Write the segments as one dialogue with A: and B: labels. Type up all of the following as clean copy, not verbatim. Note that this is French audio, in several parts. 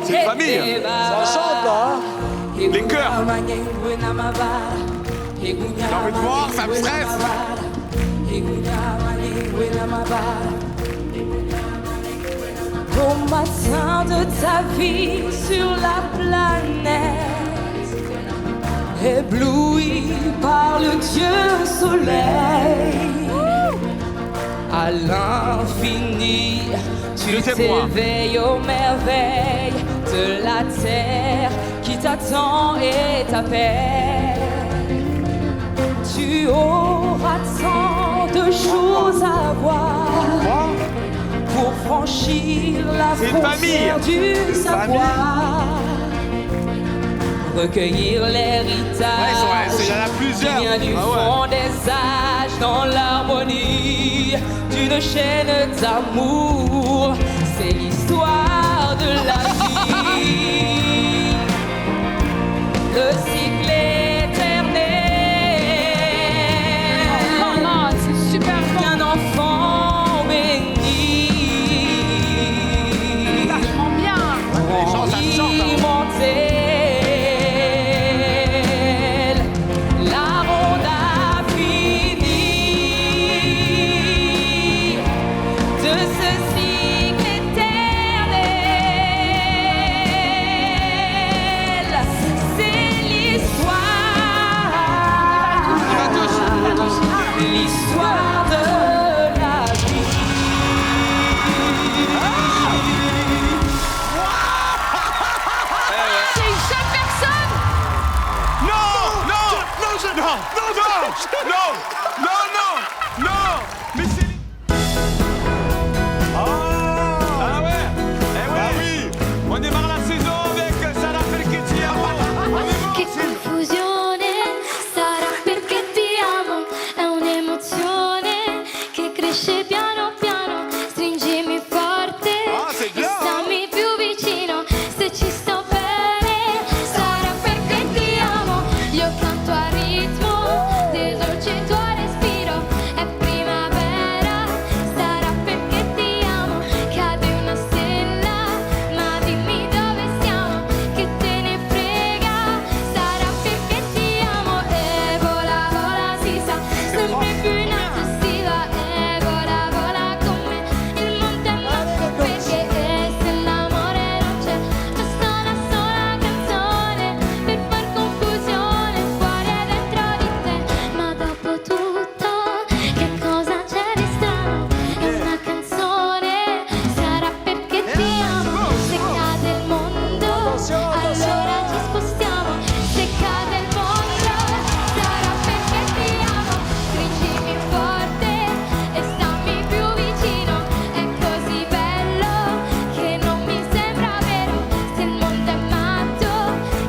A: C'est une famille.
B: Ça chante là, hein.
A: Les chœurs. J'ai envie de voir, ça me stresse.
C: Au matin de ta vie sur la planète, ébloui par le Dieu soleil, à l'infini, tu t'éveilles aux merveilles de la terre qui t'attend et t'appelle. Tu auras tant de choses à voir pour franchir la frontière du savoir, recueillir l'héritage qui vient du fond des âges dans l'harmonie d'une chaîne d'amour. C'est l'histoire de la vie, le cycle éternel. C'est super bon. Un enfant béni, vachement bien. Les gens, ça chante. La ronde infinie de ce cycle éternel, c'est l'histoire de la vie. C'est une seule personne.
A: Non, non, non, mais c'est... Ah ouais, eh oui, on démarre la saison avec Sarà perché ti amo.
D: Che confusione, sarà perché ti amo, è un'emozione che cresce piano piano, stringimi forte e stammi più vicino, se ci sto bene, sarà perché ti amo, io canto a ritmo del dolce tuo respiro, è primavera, sarà perché ti amo, cade una stella, ma dimmi dove siamo, che te ne frega, sarà perché ti amo, e vola vola si sa, sempre più in alto si va, e vola vola con me, il monte è matto perché se l'amore non c'è, basta una sola canzone per far confusione fuori e dentro di te, ma dopo tutto che cosa c'è di strano? È una canzone, sarà perché ti amo, se cade il mondo allora ci spostiamo, se cade il mondo sarà perché ti amo, stringimi forte e stammi più vicino, è così bello che non mi sembra vero, se il mondo è matto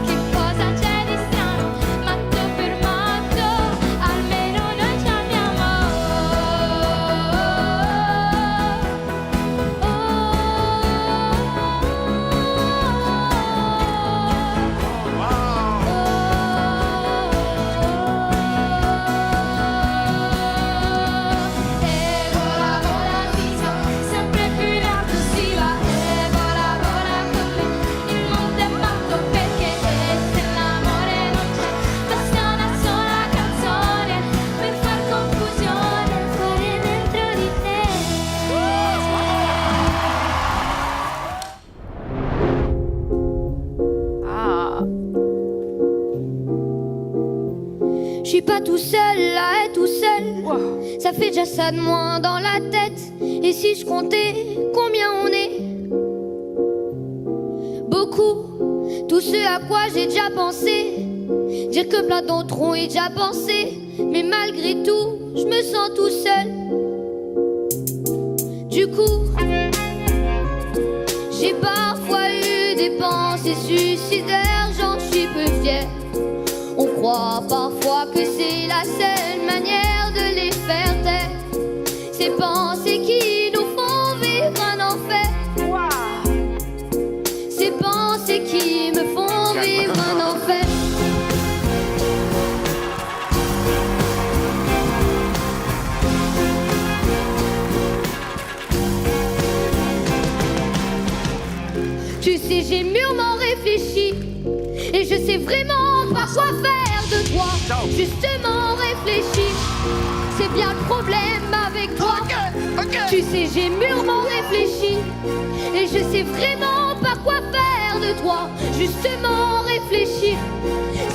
D: che cosa c'è di strano, matto per matto, almeno noi ci amiamo. E vola vola si sa, sempre più in alto si va, e vola vola con me, il mondo è matto perché se l'amore non c'è, basta una sola canzone per far confusione fuori e dentro di te. Je suis pas tout seul là, et tout seul. Ça fait déjà ça de moins dans la tête. Et si je comptais combien on est? Beaucoup, tout ce à quoi j'ai déjà pensé. Dire que plein d'autres ont y déjà pensé. Mais malgré tout, je me sens tout seul. Du coup, j'ai parfois eu des pensées suicidaires, j'en suis peu fière. On croit parfois que c'est la seule manière de les faire taire. Ces pensées qui nous font vivre un enfer. Ces pensées qui me font vivre un enfer. sais, j'ai mûrement réfléchi et je sais vraiment pas quoi faire de toi. Justement réfléchi, c'est bien le problème avec toi. Tu sais, j'ai mûrement réfléchi et je sais vraiment pas quoi faire de toi. Justement réfléchir,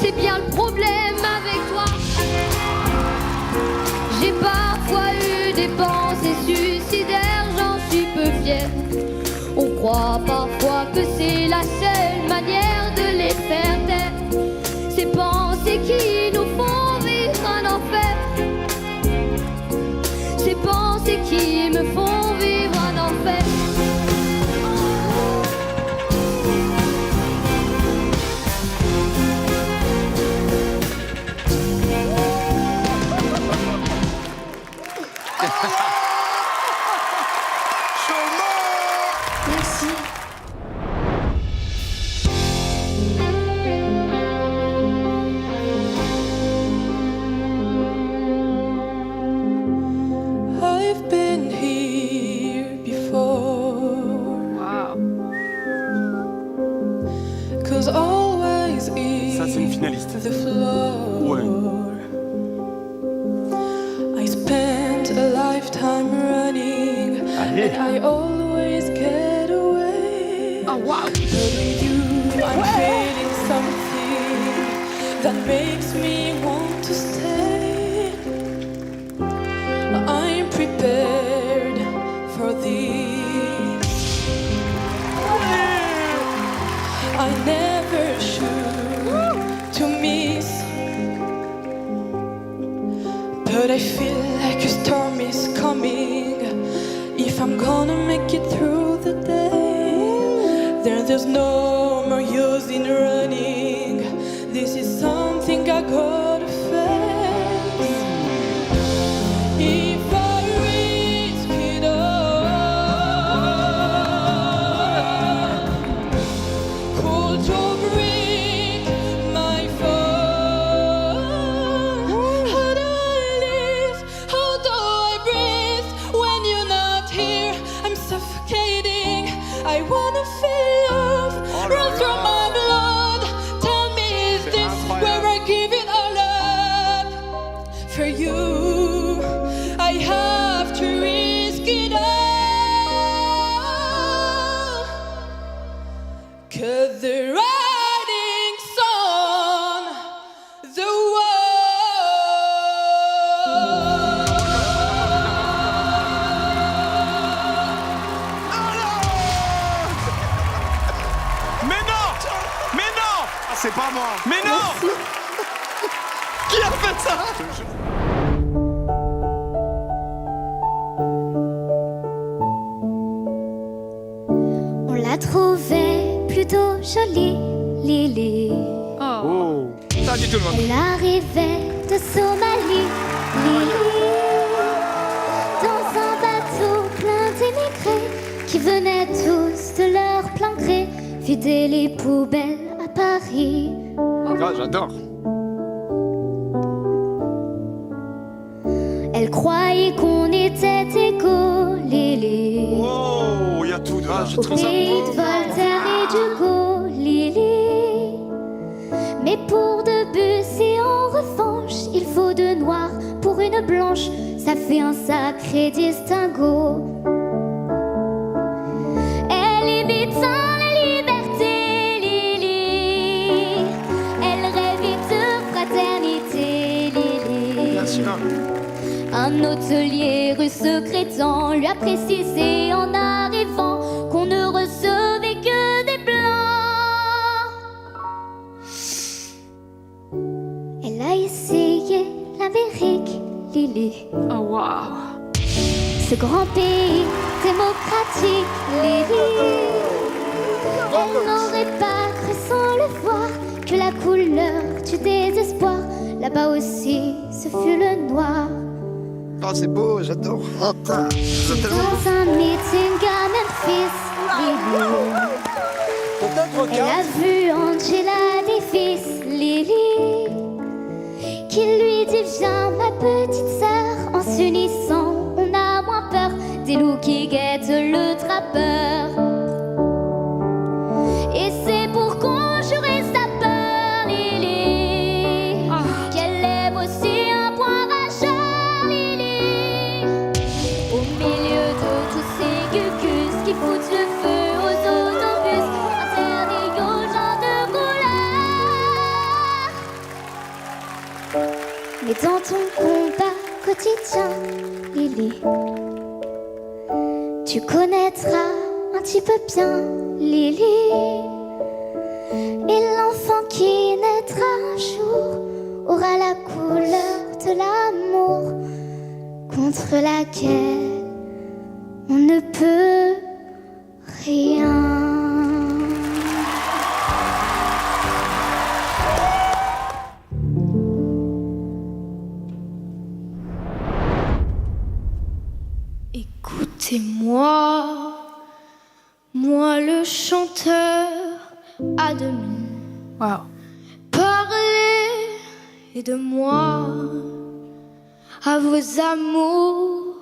D: c'est bien le problème avec toi. J'ai parfois eu des pensées suicidaires, j'en suis peu fière. On croit parfois que c'est la seule manière de les faire taire. Ces pensées qui nous font vivre un enfer. Ces pensées qui me font vivre un enfer. Merci.
C: I've been here before.
B: Wow.
C: 'Cause always
A: Ça, c'est une finaliste.
C: the floor.
A: Ouais.
C: I spent a lifetime running,
A: Allez.
C: and I always get away.
B: Oh wow.
C: But with you, I'm feeling something that makes me want to stay. I'm prepared for this. I never should to miss. But I feel like a storm is coming. If I'm gonna make it through the day, then there's no more use in running. This is something I gotta face. If I risk it all, hold your breath, my fall. How do I live? How do I breathe when you're not here? I'm suffocating. I wanna feel love run through my blood. Tell me, is this where I give it all up? For you, I have to risk it all. 'Cause the writing's on the
A: Mais non! Mais non!
E: C'est pas moi.
A: Mais non! Qui a fait ça?
D: On la trouvait plutôt jolie, Lily.
A: Oh. Ça dit tout le monde.
D: Elle arrivait de Somalie, Lily. Dans un bateau plein d'émigrés qui venaient tous de leur plein gré vider les poubelles à Paris.
A: Ah, j'adore.
D: Elle croyait qu'on était égaux, Lily.
E: Oh, il y a tout dedans.
A: je suis
D: Au
A: trop
D: pays de Voltaire et d'Hugo, Lily. Mais pour Debussy, en revanche, il faut deux noirs pour une blanche. Ça fait un sacré distinguo. Elle imite la liberté, Lily. Elle rêve de fraternité, Lily.
E: Bien sûr.
D: Un hôtelier russe secrétant lui a précisé en arrivant qu'on ne recevait que des blancs. Elle a essayé l'Amérique, Lily.
B: Oh wow.
D: Ce grand pays démocratique, Lily. Elle n'aurait pas cru sans le voir que la couleur du désespoir, là-bas aussi, ce fut le noir.
E: Ah, c'est beau, j'adore. Oh, putain, c'est tellement beau.
D: Dans un meeting à Memphis, Lily. Elle a vu Angela Davis, Lily, qui lui dit viens ma petite sœur. En s'unissant, on a moins peur des loups qui guettent le trappeur. foutu le feu aux autobus, interdit aux gens de couleur. Mais dans ton combat quotidien, Lily, tu connaîtras un petit peu bien Lily. Et l'enfant qui naîtra un jour aura la couleur de l'amour, contre laquelle on ne peut rien. Écoutez-moi, moi le chanteur à demi.
C: Wow.
D: Parlez de moi à vos amours,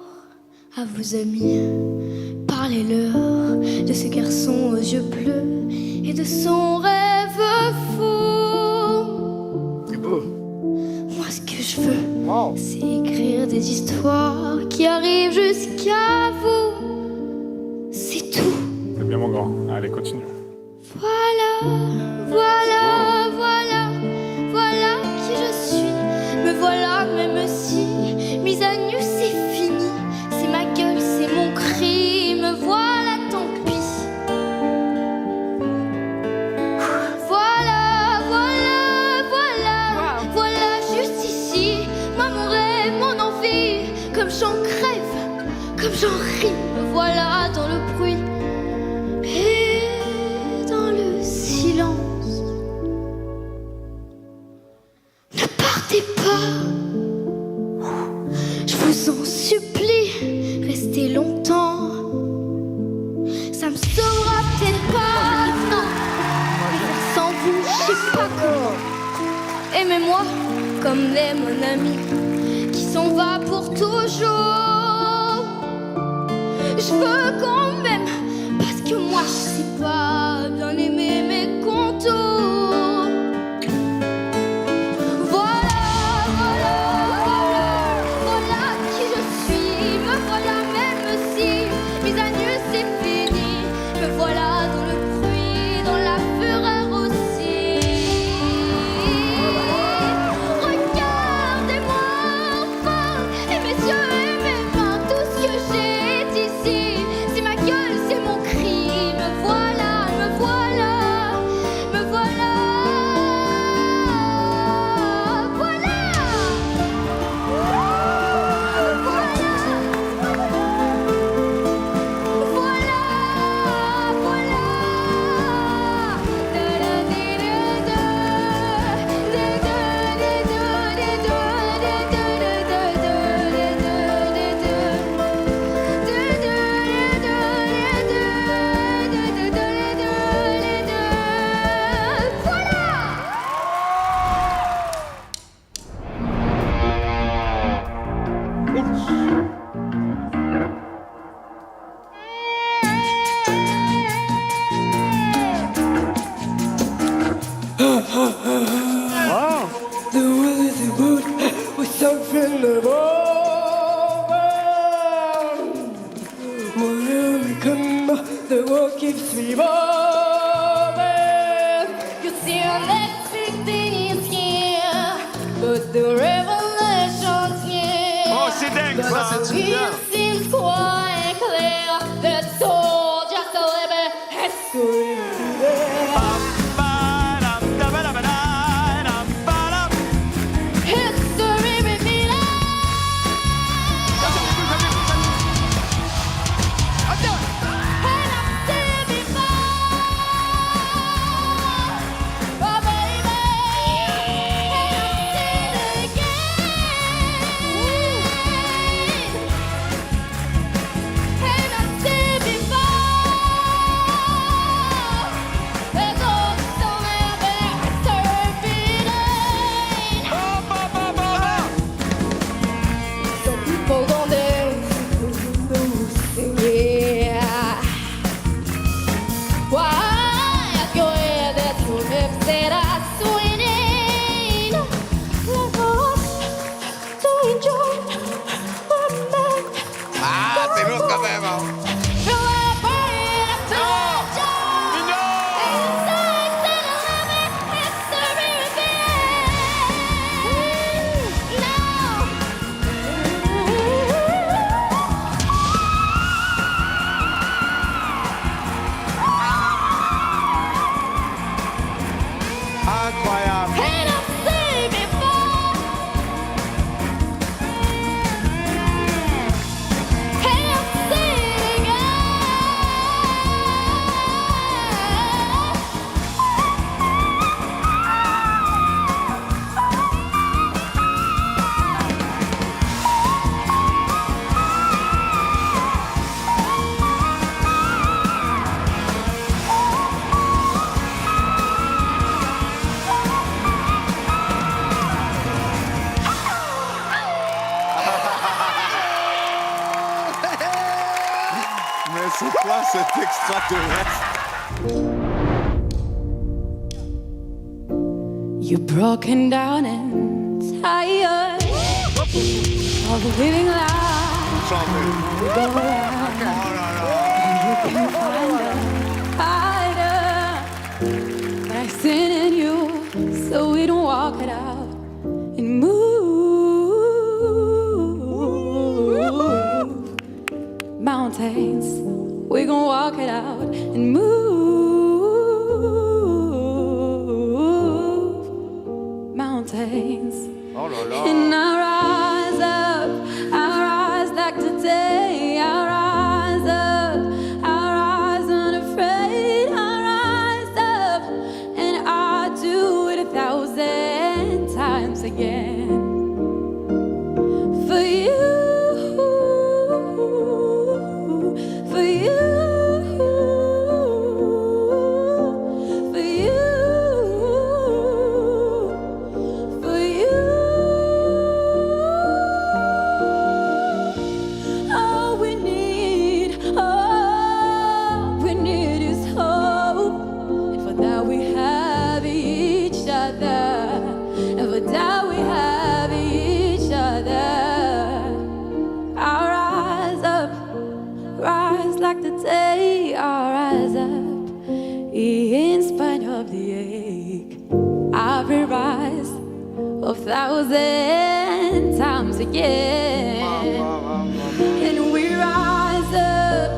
D: à vos amis. Parlez-leur de ce garçon aux yeux bleus et de son rêve fou.
E: C'est beau.
D: Moi, ce que je veux,
E: Wow.
D: c'est écrire des histoires qui arrivent jusqu'à vous. C'est tout.
A: C'est bien, mon grand. Allez, continue.
D: Voilà, voilà, voilà, voilà qui je suis. Me voilà, même si mise à nu, c'est fini. C'est ma gueule, c'est mon cri. Me voilà, tant pis. Voilà, voilà, voilà, voilà, juste ici. Moi, mon rêve, mon envie, comme j'en crève, comme j'en ris. Me voilà dans le bruit. Et dans le silence, ne partez pas, je vous en supplie, restez longtemps, ça me sauvera peut-être pas, non, mais sans vous, je sais pas comment. Aimez-moi comme l'aime mon ami qui s'en va pour toujours. Je veux qu'on m'aime parce que moi je sais pas bien aimer mes contours. Voilà, voilà, voilà, voilà qui je suis. Me voilà même si mise à nu c'est fini. Me voilà dans le bruit, dans la fureur aussi. Regardez-moi enfin, et mes yeux et mes mains, tout ce que j'ai est ici. C'est ma gueule, c'est mon cri. Me voilà, me voilà, me voilà. Voilà.
B: The world is a boot with something above. Wherever we come, the world keeps revolving.
D: You see, our next big thing is here, but the revolution's near.
A: Oh, c'est dingue, ça.
D: It seems quite clear that soldiers celebrate history. History repeated. And I'm still before. Oh, baby. And I'm still again.
A: extraterrestre.
C: You're broken down and tired of living life. You go around and you can find a hider. But I sin in you, so we don't walk it out and move mountains. We gon' walk it out and move mountains. And I rise up, I rise like today. I rise up, I rise unafraid. I rise up, and I do it 1,000 times again. For you, for you. Like the day I rise up, in spite of the ache, I will rise 1,000 times again. And we rise up,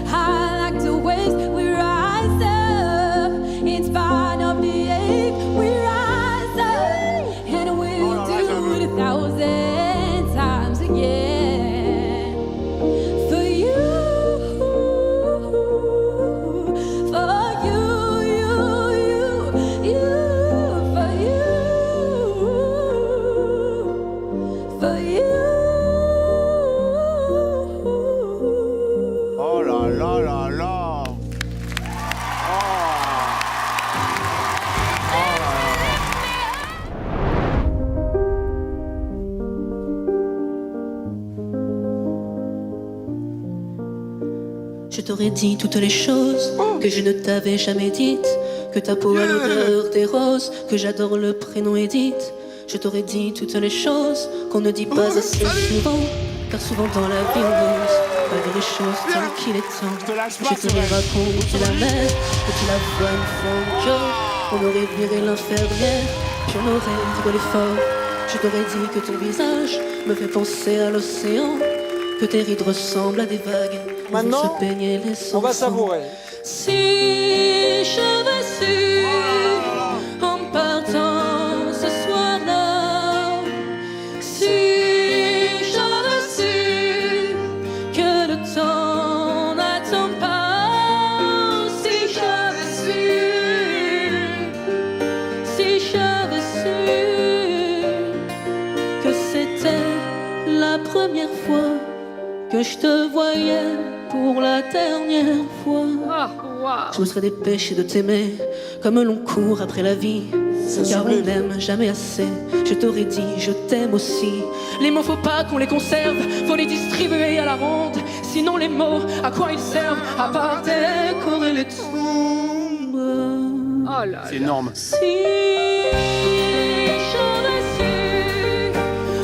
C: high like the waves. We rise up, in spite of the ache. We rise up, and we'll do it 1,000 times again.
F: Je t'aurais dit toutes les choses que je ne t'avais jamais dites. Que ta peau a l'odeur des roses, que j'adore le prénom Edith. Je t'aurais dit toutes les choses qu'on ne dit pas assez souvent. Car souvent dans la vie on ose pas dire les choses tant qu'il est temps. Je t'aurais raconté la mer, que tu la vois une fois encore. On aurait viré l'infirmière, puis on aurait rigolé fort. Je t'aurais dit que ton visage me fait penser à l'océan. Que tes rides ressemblent à des vagues.
E: Maintenant,
F: se baigner les
E: on va savourer.
F: Si j'avais su en partant ce soir-là, si j'avais su que le temps n'attend pas, si j'avais su que c'était la première fois que je te voyais pour la dernière fois. Je me serais dépêché de t'aimer comme l'on court après la vie, car on n'aime jamais assez. Je t'aurais dit je t'aime aussi. Les mots faut pas qu'on les conserve, faut les distribuer à la ronde. Sinon les mots, à quoi ils servent à part décorer les tombes.
A: Oh là, c'est énorme.
F: Si j'aurais su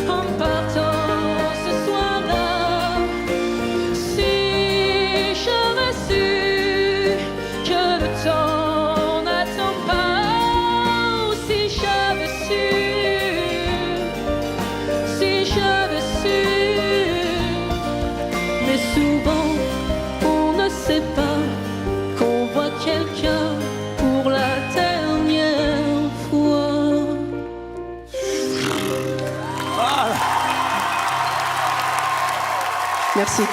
F: en partant ce soir-là, si j'aurais su que le temps n'attend pas, ou si j'avais su, mais souvent on ne sait pas qu'on voit quelqu'un pour la dernière fois. Merci.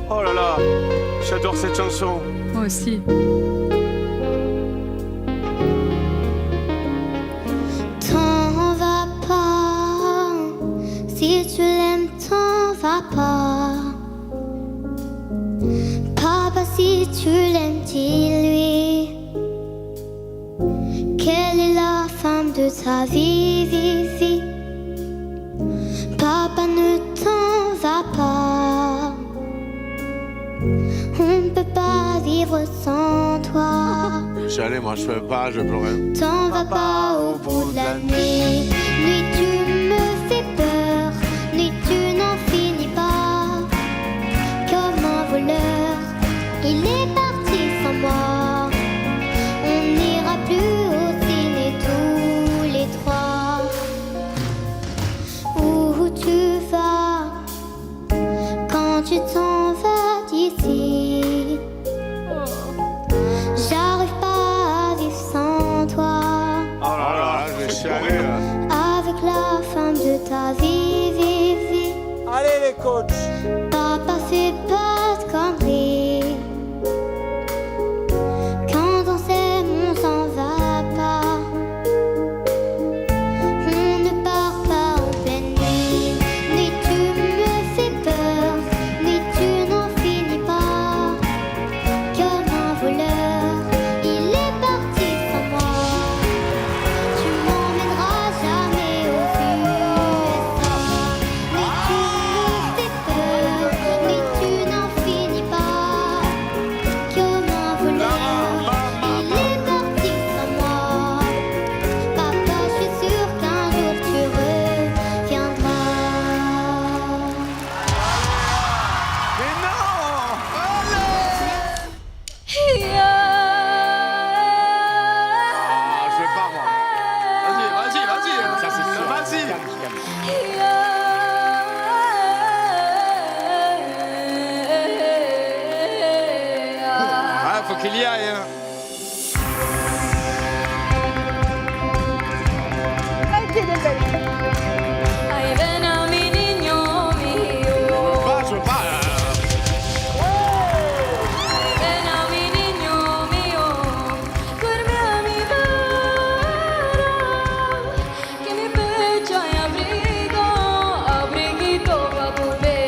A: Oh là là, j'adore cette chanson.
C: Moi aussi.
D: T'en vas pas, si tu l'aimes, t'en vas pas. Papa, si tu l'aimes, dis-lui quelle est la femme de ta vie, vie, vie. Papa, ne t'en vivre sans toi.
G: J'allais, moi je fais pas, je pleurais.
D: T'en vas pas au bout de la nuit. Nuit tu me fais peur. Nuit tu n'en finis pas. Comme un voleur, il est parti sans moi. On n'ira plus au ciné tous les trois. Où tu vas quand tu t'en vas d'ici? J'arrive pas à vivre sans toi.
G: Oh là là, je vais chialer là.
D: Avec la femme de ta vie, vie, vie.
B: Allez les coachs.
D: Papa fait pas de conneries. Quand on s'aime, on s'en va pas. On ne part pas en pleine nuit. Nuit tu me fais peur. Nuit tu n'en finis pas. Comme un voleur, il est parti sans moi. Tu m'emmèneras jamais aux USA. Nuit tu me fais peur. Nuit tu n'en finis pas. Comme un voleur, il est parti sans moi. Papa, je suis sûre qu'un jour tu reviendras.
A: Mais non!
G: Ah, je vais pas moi. Vas-y, ça c'est sûr. Vas-y.
A: Ah, faut qu'il y aille. Hein.
C: Ay, ven a mi niño mío.
G: Je veux pas.
C: Ven a mi niño mío, duerme a mi lado, que mi pecho hay abrigo, abriguito pa' tu pena.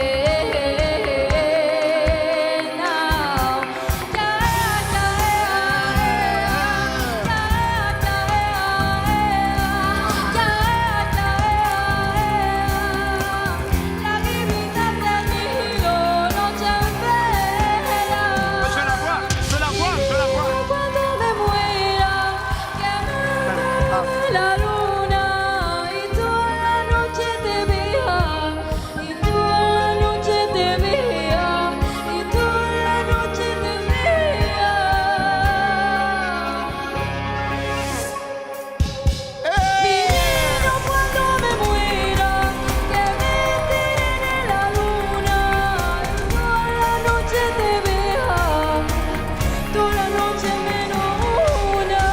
C: La vivita del hilo noche en vela.
A: Je veux la voir, je veux la voir, je veux la voir.
C: Cuando me muera, que me dé la luna y toda la noche te vea, y toda la noche te vea, y toda la noche te vea. Mi niño, cuando me muera, que me tiren la luna y toda la noche te vea. Toda la noche menos una.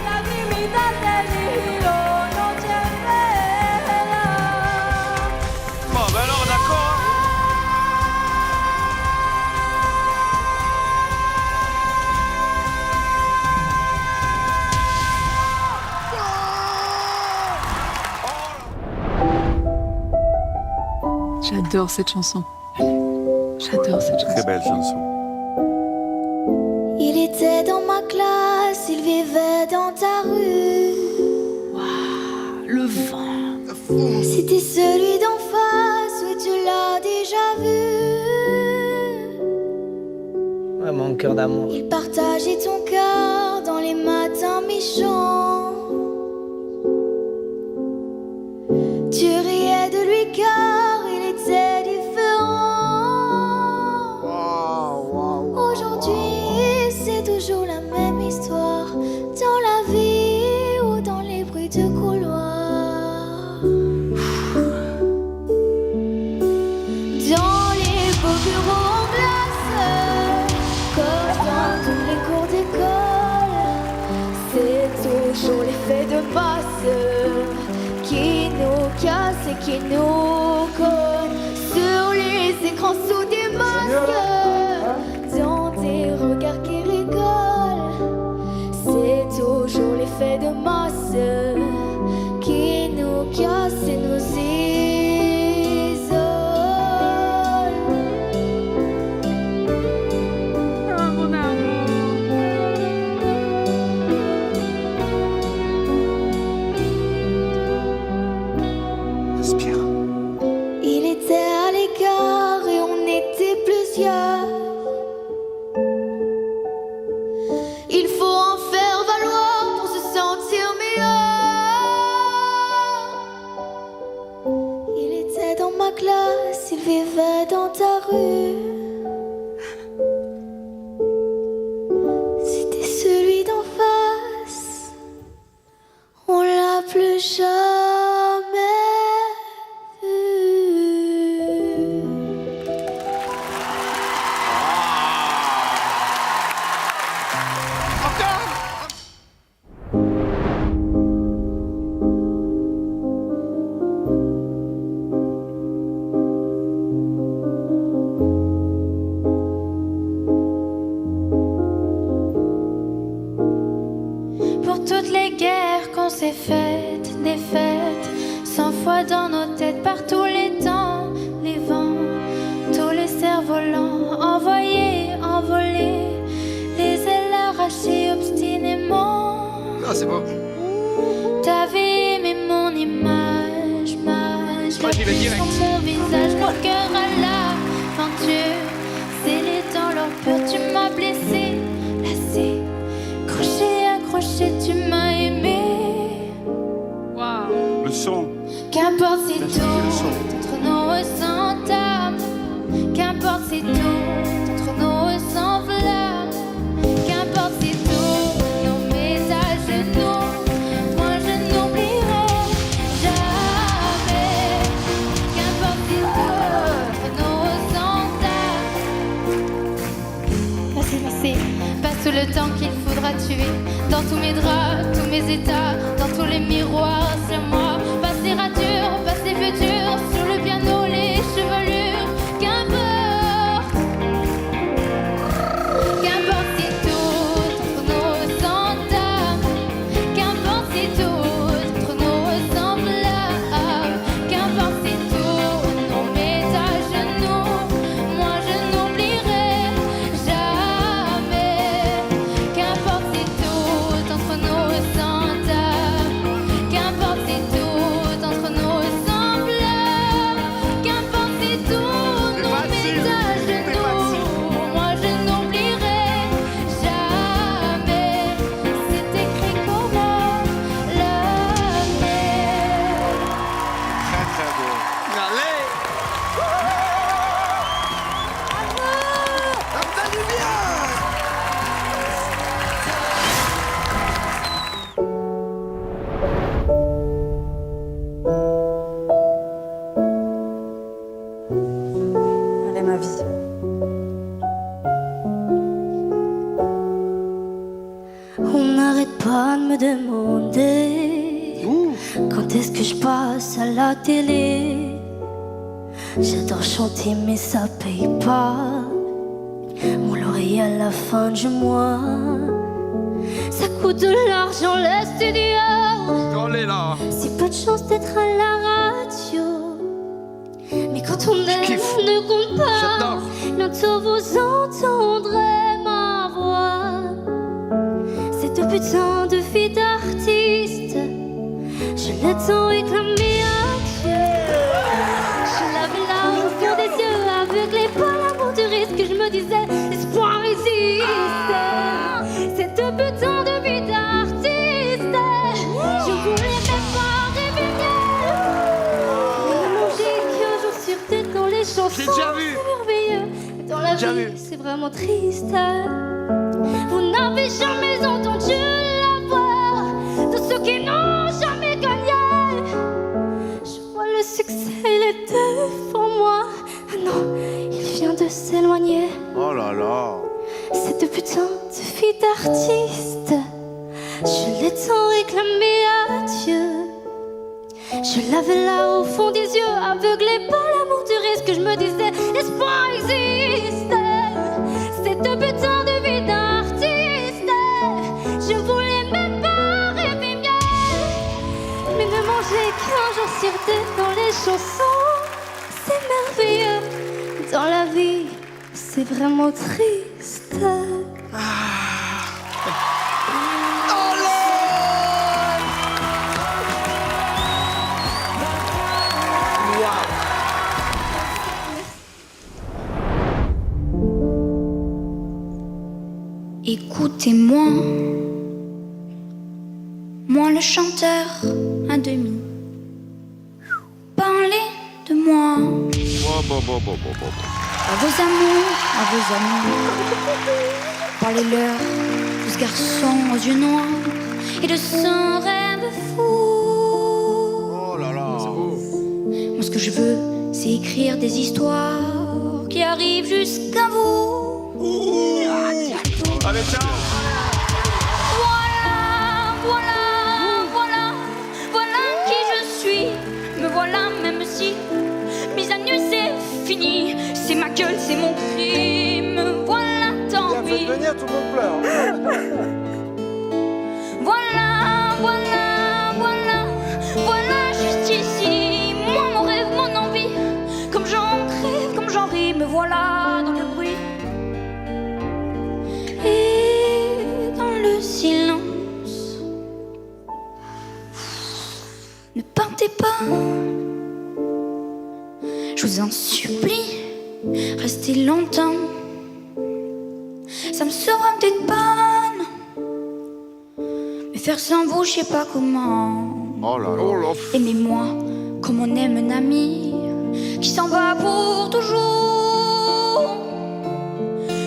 C: Lagrimita del hilo, noche en vela.
A: Bon, ben alors, d'accord.
H: J'adore cette chanson. J'adore cette chanson.
G: Très belle chanson.
D: Il était dans ma classe, il vivait dans ta rue.
H: Le vent.
D: C'était celui d'en face, oui tu l'as déjà vu.
B: Ouais, mon cœur d'amour.
D: Il partageait ton cœur dans les matins méchants. Tu riais de lui car il était différent. Aujourd'hui, c'est toujours la même histoire. Dans la vie ou dans les bruits de couloir. Dans les beaux bureaux en glace, comme dans tous les cours d'école, c'est toujours l'effet de masse qui nous casse et qui nous colle. Sur les écrans sous des masques, dans des regards qui rigolent, c'est toujours l'effet de masse qui nous casse et nous isole.
H: Mon amour.
G: Respire.
D: plus jamais vu. Pour toutes les guerres qu'on s'est faites, des fêtes, 100 fois dans nos têtes, par tous les temps, les vents, tous les cerfs-volants, envoyés, envolés, les ailes arrachées obstinément.
G: Ah, c'est beau.
D: T'avais aimé mon image,
G: crois qu'il va direct.
D: sur mon visage, mon cœur à l'aventure, scellé dans leur peur, tu m'as blessé, lassé, accroché, tu m'as aimé.
A: Le son.
D: Qu'importe si tout entre nous s'entame, qu'importe si tout entre nous s'enflamme, qu'importe si tous nos messages à genoux, moi je n'oublierai jamais. Qu'importe si tout entre nous s'entame. Passez, passe tout le temps qu'il faudra tuer, dans tous mes draps, tous mes états, dans tous les miroirs, c'est moi. Passe les ratures, passe les futurs, sur le piano, les chevelures, qu'importe. Qu'importe si tout entre nous s'entame, qu'importe si tout entre nous s'enflamme, qu'importe si tout nos met à genoux, moi je n'oublierai jamais. Qu'importe si tout entre nous s'entame, qu'importe si tout entre nous s'enflamme, qu'importe si tout nous met à genoux, moi je n'oublierai jamais. C'est écrit comme la mer.
E: Très très beau.
G: Allez.
E: Ça me fait du bien.
I: Allez, ma vie.
D: On n'arrête pas de me demander quand est-ce que je passe à la télé. J'adore chanter mais ça paye pas mon laurier à la fin du mois. Ça coûte de l'argent le studio.
G: On est là.
D: Si peu de chance d'être à la radio, mais quand on aime,
E: kiffe.
D: on ne compte pas.
G: J'adore.
D: Bientôt vous entendrez ma voix. Cette putain de vie d'artiste, je l'ai tant réclamée à Dieu. Je l'avais là au fond des yeux, aveuglé par l'amour du risque. Je me disais, l'espoir existe. Cette putain de vie d'artiste, je voulais même pas rêver mieux. Manger qu'un jour sur tête dans les chansons,
G: J'ai déjà vu.
D: c'est merveilleux. Mais dans la
E: Déjà
D: vie,
E: vu.
D: c'est vraiment triste. Vous n'avez jamais entendu la voix de ceux qui n'ont jamais gagné. Je vois le succès, il est devant moi. Ah non, il vient de s'éloigner.
E: Oh là là.
D: Cette putain de vie d'artiste, je l'ai tant réclamée à Dieu. Je l'avais là au fond des yeux, aveuglé par l'amour du risque. Je me disais, l'espoir existe. Cette putain de vie d'artiste, je voulais même pas rêver mieux. Mais ne manger qu'un jour sur deux dans les chansons, c'est merveilleux. Dans la vie, c'est vraiment triste.
J: Écoutez-moi, moi le chanteur à demi. Parlez de moi à vos amours, à vos amours. Parlez-leur de ce garçon aux yeux noirs et de son rêve fou.
D: écrire des histoires qui arrivent jusqu'à vous.
A: Allez, ciao.
D: Voilà qui je suis. Me voilà même si mise à nu c'est fini. C'est ma gueule, c'est mon crime. Voilà, tant pis.
E: venir, tout le monde pleure.
D: Voilà juste ici. Moi, mon rêve, mon envie. Comme j'en crève, comme j'en ris. Me voilà dans le bruit. Et dans le silence. Ne partez pas. Je vous en supplie. Restez longtemps. Ça me sera peut-être pas, non. Mais faire sans vous, je sais pas comment.
E: Oh là là.
D: Aimez-moi comme on aime un ami qui s'en va pour toujours.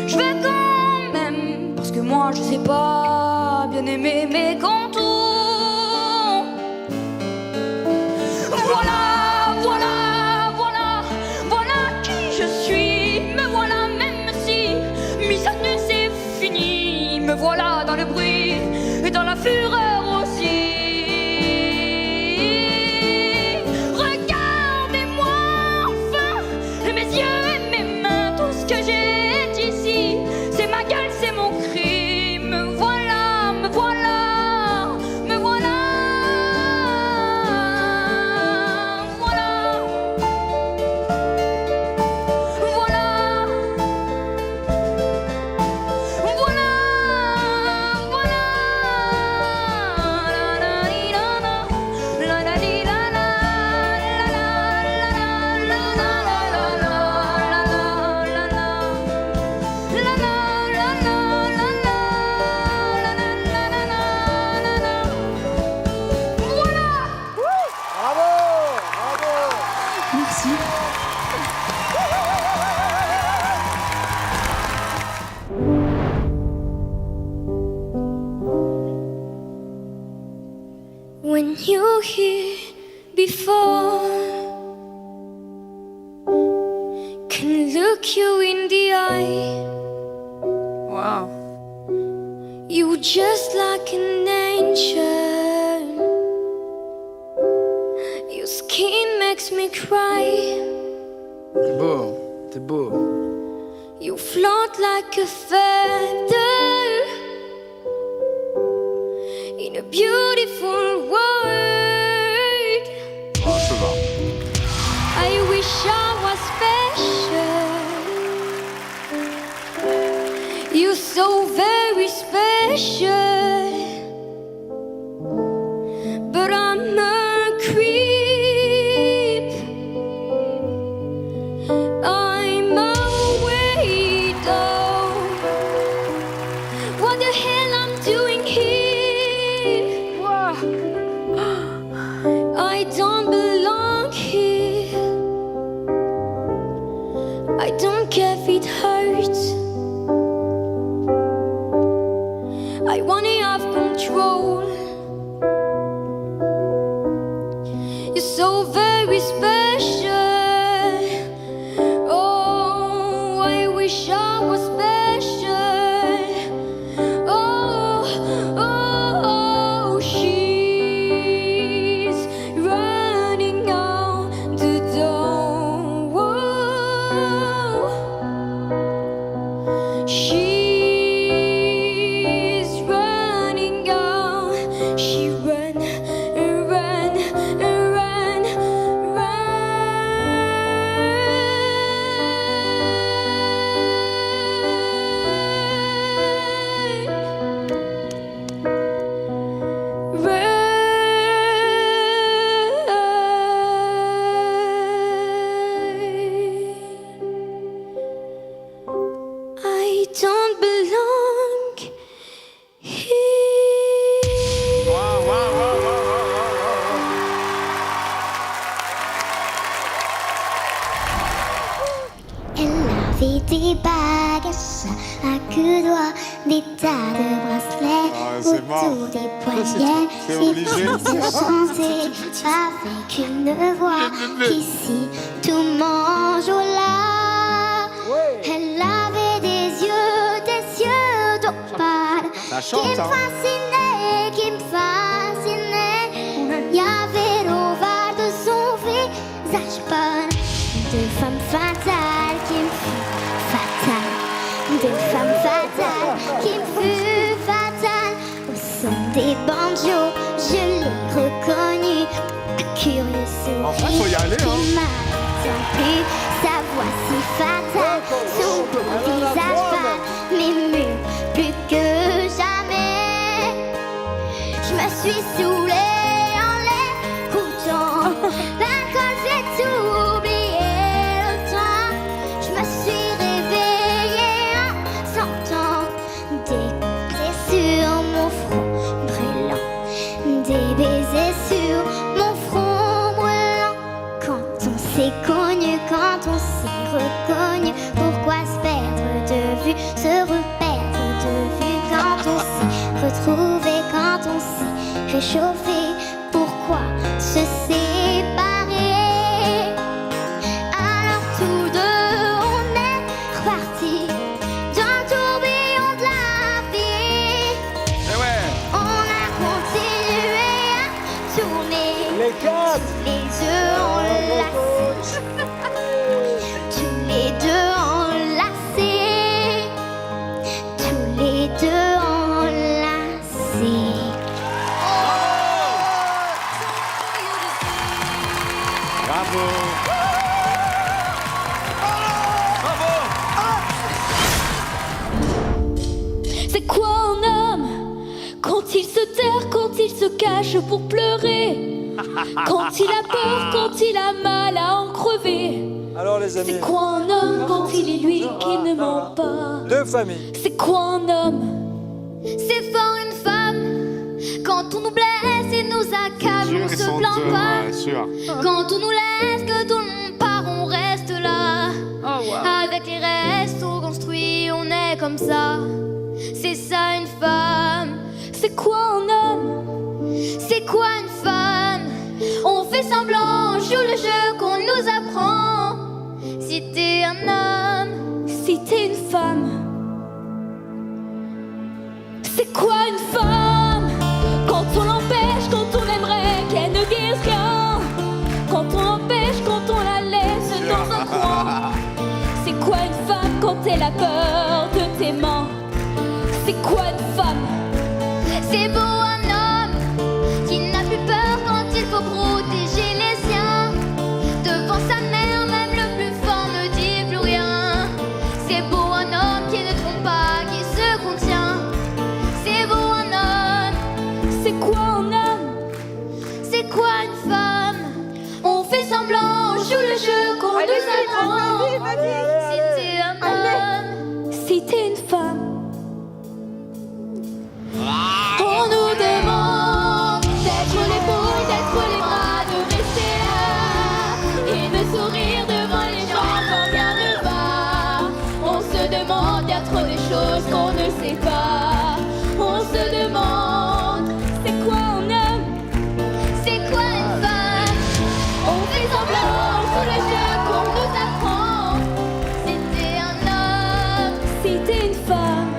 D: Je vais quand même, parce que moi je sais pas bien aimer mes contours. Voilà qui je suis. Me voilà même si mise à nu c'est fini. Me voilà dans le bruit et dans la fureur aussi. Regardez-moi enfin, et mes yeux et mes mains, tout ce que j'ai est ici. C'est ma gueule, c'est mon cri. Me voilà.
H: Merci.
D: When you hear before can look you in the eye.
J: Wow.
D: You just like an angel. Your skin makes me cry.
G: T'es beau, t'es beau.
D: You float like a feather in a beautiful world.
E: Ah, ça va.
D: I wish I was special. You're so very special. But I'm a creep. I'm a weirdo. What the hell I'm doing here? I don't belong here. I don't care if it hurts. I wanna have control. You're so very special. Oh, I wish I was special. Oh, she's running out the door. She's running out. She run, run, run, I don't belong here.
I: Elle avait des bagages à chaque doigt, des tas de bracelets
E: c'est mort.
I: autour des poignets.
E: C'est
I: Et
E: obligé.
I: puis se chanter avec une voix qu'ici tout mange au lard. Elle avait des yeux d'opale
E: Ça
I: qui
E: chante,
I: me
E: hein.
I: fascinaient, qui me fascinaient. Il y avait l'ovale de son visage pâle, de femme fatale qui me fut fatale, de femme fatale qui me fut fatale. Au son des banjos, je l'ai reconnue, un curieux sourire
E: En vrai, faut y aller, hein.
I: qui m'a interrompu. Sa voix si fatale, son beau visage pâle, m'émue plus que jamais. Je me suis saoulée en l'écoutant. L'alcool fait oublier le temps. Je me suis réveillée en sentant des baisers sur mon front brûlant, des baisers sur mon front brûlant. Quand on s'est connu, quand on s'est reconnu, pourquoi se perdre de vue, se reperdre de vue quand on s'est retrouvé, quand on s'est réchauffé, pourquoi se séparer? Alors tous deux on est repartis dans le tourbillon de la vie.
A: Eh ouais.
I: On a continué à tourner,
B: Les quatre.
I: les yeux enlacés, tous les deux enlacés, tous les deux enlacés.
E: Bravo.
D: C'est quoi un homme quand il se terre, quand il se cache pour pleurer, quand il a peur, quand il a mal à en crever?
B: Alors les amis,
D: C'est quoi un homme quand il est lui qui ne ment pas?
B: deux familles.
D: C'est quoi un homme? C'est fort une femme quand on nous blesse et nous accable, on
E: Ils
D: se
E: sont
D: plaint
E: deux,
D: pas.
E: ouais, sûr.
D: Quand on nous laisse, que tout le monde part, on reste là. Avec les restes, on construit, on est comme ça. C'est ça une femme. C'est quoi un homme? C'est quoi une femme? On fait semblant, on joue le jeu qu'on nous apprend. Si t'es un homme, si t'es une femme. C'est quoi une femme? Quand on l'empêche, quand on aimerait qu'elle ne dise rien, quand on l'empêche, quand on la laisse dans un coin. C'est quoi une femme quand elle a peur de tes mains? C'est quoi une femme? C'est beau un homme qui n'a plus peur quand il faut protéger les siens. Devant sa mère, même le plus fort ne dit plus rien. C'est beau un homme qui ne trompe pas, qui se contient. C'est beau un homme. C'est quoi un homme? C'est quoi une femme? On fait semblant, on joue le jeu qu'on nous apprend. Si t'es un homme, si t'es une femme. On nous demande d'être l'épaule, d'être les bras, de rester là et de sourire devant les gens quand bien ne va. On se demande, y a trop de choses qu'on ne sait pas. On se demande, c'est quoi un homme? C'est quoi une femme? On fait semblant sous le jeu qu'on nous apprend. Si t'es un homme, si t'es une femme.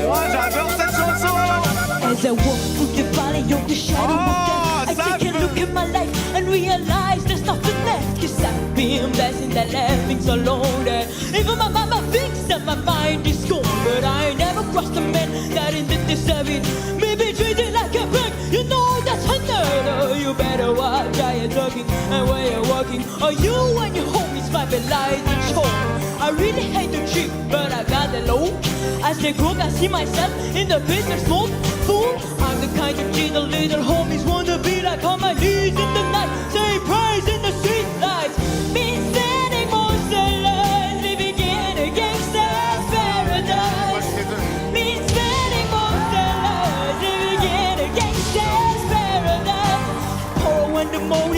A: Moi, j'adore cette chanson.
J: As I walk through the valley of the shadow
A: Oh,
J: of death, I
A: ça
J: take a look at my life and realize there's nothing left. Cause I've been blessed and that left me so lonely. Even my mama thinks that my mind is gone, but I never crossed a man that didn't deserve it. Maybe treat it like a bug, you know that's another. You better watch how you're talking and where you're walking, or you and your homies might be lying in show. I really hate the trip, but I got the low. As they cook, I see myself in the business mode. Fool, I'm the kind of G the little homies wanna be like on my knees in the night, say praise in the street lights. Been standing most alive, living in a gangster's paradise. Been standing most alive, living in a gangster's paradise. Oh, when the moment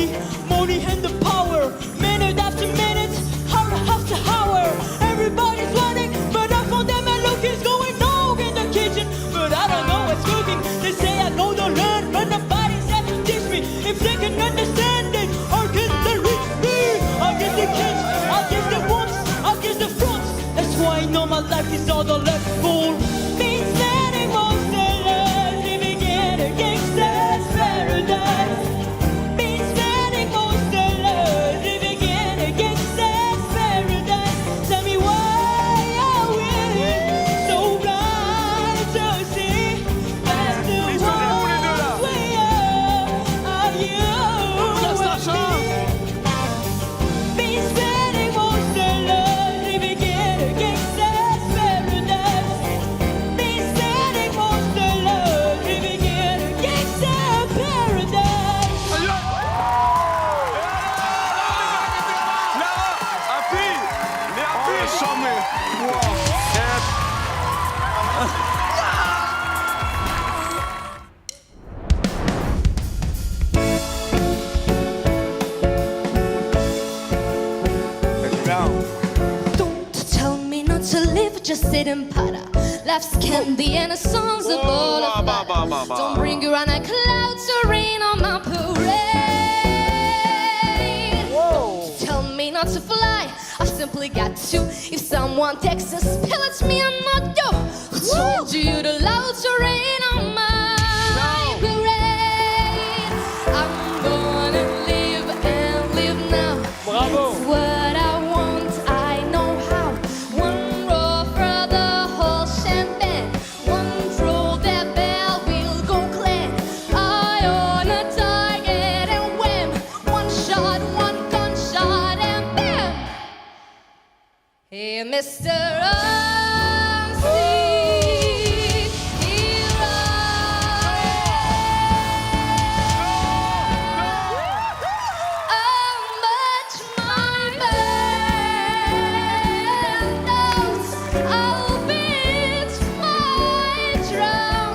A: chambé.
D: Don't tell me not to live, just sit and patter. Life's candy and a song's a ball of batter. Don't bring around a cloud to rain on my parade. Don't tell me not to fly, I've simply got to. If someone takes a spill at me, I'm not you. Who told you to allow to rain on my parade? I'm gonna live and live now.
G: Bravo.
D: It's what I want, I know how. One roll for the whole champagne. One throw that bell, we'll go clean. Eye on a target and wham. One shot, one gunshot and bam. Hey, Mr. Unseen Hero. How much my band knows I'll beat my drum.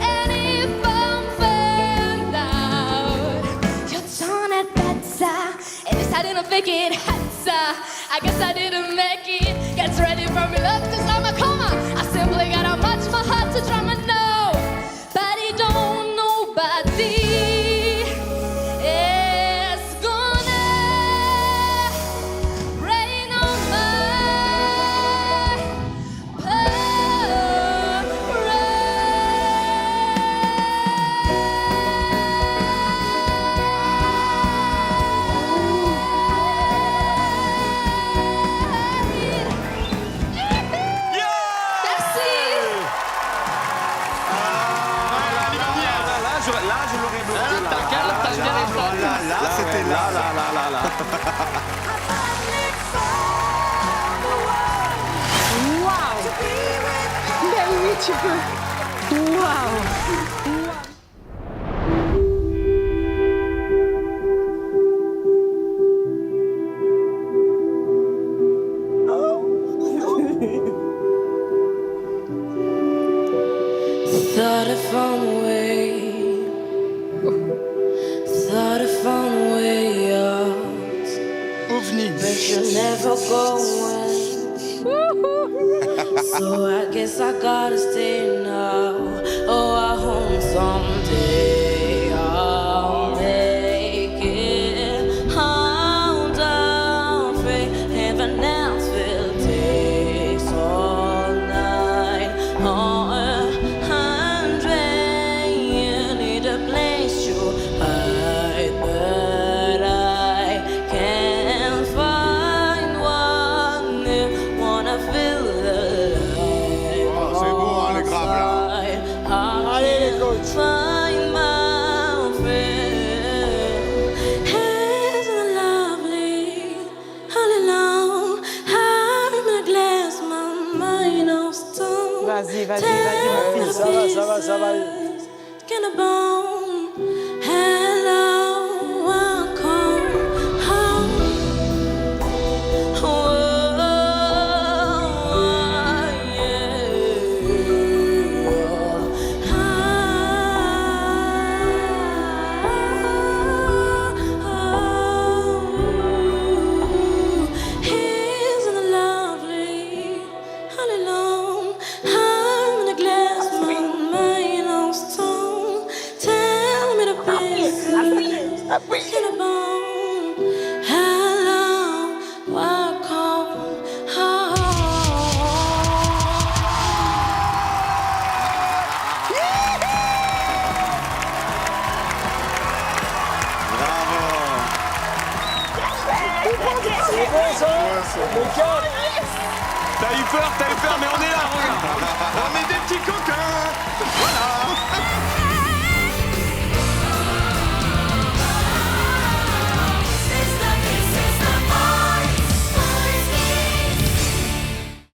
D: And if I'm found out you're done at better, and if I didn't make it better, I guess I didn't make it. Get ready for me, love, cause I'm a coma. I simply gotta match my heart to drum and know. But he don't nobody is gonna rain on my
A: Là, je l'aurais bloqué.
E: Là, c'était là.
H: Ben oui, tu peux. Waouh.
B: Thought I found a way. Thought I found a way out. But you're never going. So I guess I gotta stay now. Oh, I hope someday I'll make it. Hold on, faith, heaven else will take all night. Oh, 100, you need a place to hide, but I can't find one. You wanna feel alive.
E: Oh, c'est beau, hein, les graves, là.
B: Allez, les coachs. Find my friend. Isn't it lovely? All alone, I'm in a glass, my mind of stone.
G: Vas-y, mon fils. Ça va.
B: Skin a bone. Hello, welcome home. Isn't it lovely? All alone, I'm in a glass, my mind of stone. Tell me the pieces, skin a bone. Hello, welcome home.
A: T'as eu peur, mais on est là, regarde. On est des petits cons.